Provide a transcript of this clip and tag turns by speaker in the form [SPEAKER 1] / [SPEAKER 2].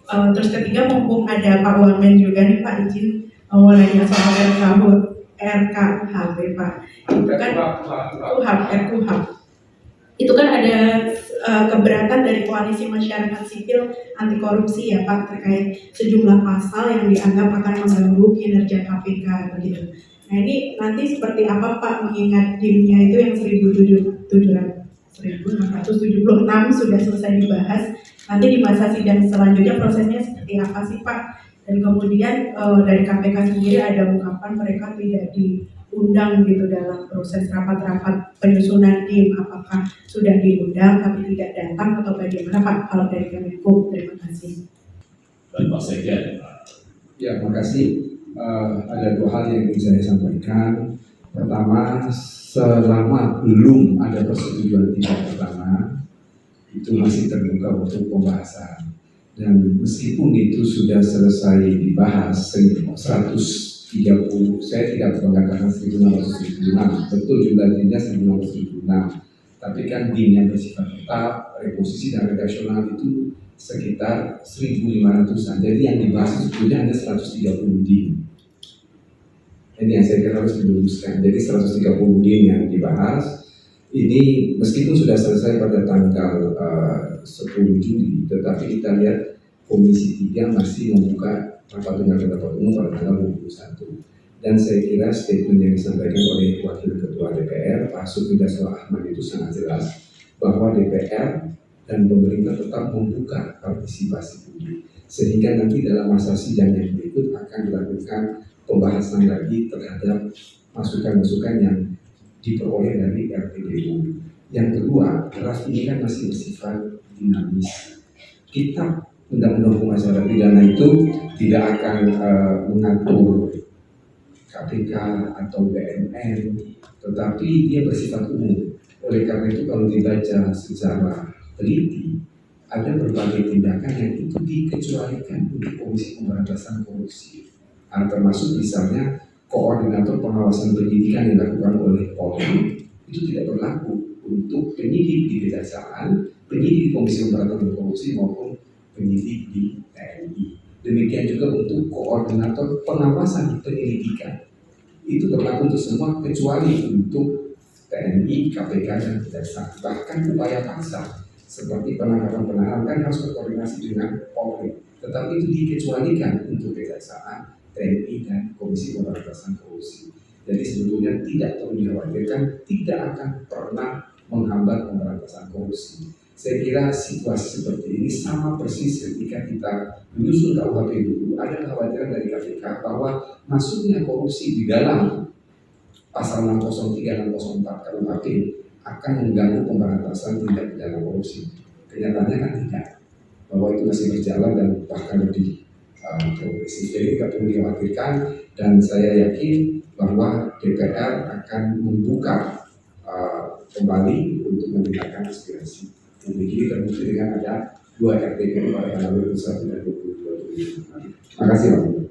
[SPEAKER 1] Terus ketiga, mumpung ada Pak Wamen juga nih Pak, izin mau nanya soal RKUHP Pak. Itu kan RKUHP. Itu kan ada keberatan dari koalisi masyarakat sipil anti korupsi ya Pak, terkait sejumlah pasal yang dianggap akan mengganggu kinerja KPK begitu. Nah ini nanti seperti apa Pak, mengingat dimnya itu yang 1676 sudah selesai dibahas, nanti di masa sidang selanjutnya prosesnya seperti apa sih Pak? Dan kemudian dari KPK sendiri ada ungkapan mereka tidak diundang gitu dalam proses rapat-rapat penyusunan tim, apakah sudah diundang tapi tidak datang atau bagaimana Pak kalau dari Kemenko? Terima kasih.
[SPEAKER 2] Dan Pak Sekjen.
[SPEAKER 3] Ya, terima kasih. Ada dua hal yang ingin saya sampaikan. Pertama, selama belum ada persetujuan tingkat pertama, itu masih terbuka untuk pembahasan. Dan meskipun itu sudah selesai dibahas 130, saya tidak mengatakan 1676, betul jumlahnya 1676. Tapi kan DIN yang bersifat tetap, reposisi dan redaksional itu sekitar 1500-an. Jadi yang dibahas sebetulnya hanya 130 DIN. Ini yang saya kira harus diluruskan. Jadi 130 DIN yang dibahas. Ini meskipun sudah selesai pada tanggal 10 Juli, tetapi kita lihat Komisi 3 masih membuka rapat dengar pendapat umum pada tanggal 21. Dan saya kira statement yang disampaikan oleh Wakil Ketua DPR, Pak Sufmi Dasko Ahmad itu sangat jelas bahwa DPR dan pemerintah tetap membuka partisipasi publik. Sehingga nanti dalam masa sidang yang berikut akan dilakukan pembahasan lagi terhadap masukan-masukan yang diperoleh dari RPDU. Yang kedua, draft ini kan masih bersifat dinamis. Kita Undang-Undang Hukum Acara Pidana itu tidak akan mengatur KPK atau BNN, tetapi dia bersifat umum. Oleh karena itu kalau dibaca secara teliti, ada berbagai tindakan yang itu dikecualikan untuk Komisi Pemberantasan Korupsi. Termasuk misalnya koordinator pengawasan penyidikan yang dilakukan oleh Polri itu tidak berlaku untuk penyidik di Kejaksaan, penyidik di Komisi Pemberantasan Korupsi maupun penyidik di TNI. Demikian juga untuk koordinator pengawasan penyelidikan. Itu berlaku untuk semua kecuali untuk TNI, KPK, dan Kejaksaan. Bahkan upaya paksa seperti penangkapan-penahanan kan harus berkoordinasi dengan Polri. Tetapi itu dikecualikan untuk Kejaksaan, TNI, dan Komisi Pemberantasan Korupsi. Jadi sebetulnya tidak perlu dikhawatirkan, tidak akan pernah menghambat pemberantasan korupsi. Saya kira situasi seperti ini sama persis ketika kita menyusun KUHP dulu, ada kekhawatiran dari KPK bahwa masuknya korupsi di dalam pasal 603 dan 604 KUHP akan mengganggu pemberantasan tindak pidana korupsi. Kenyataannya kan tidak, bahwa itu masih berjalan dan bahkan lebih progresif. Jadi tidak perlu dikhawatirkan, dan saya yakin bahwa DPR akan membuka kembali untuk mendengarkan aspirasi publik. Ini terbukti dengan ada 2 RPP pada tanggal 21 dan 22 Juli. Terima kasih Pak.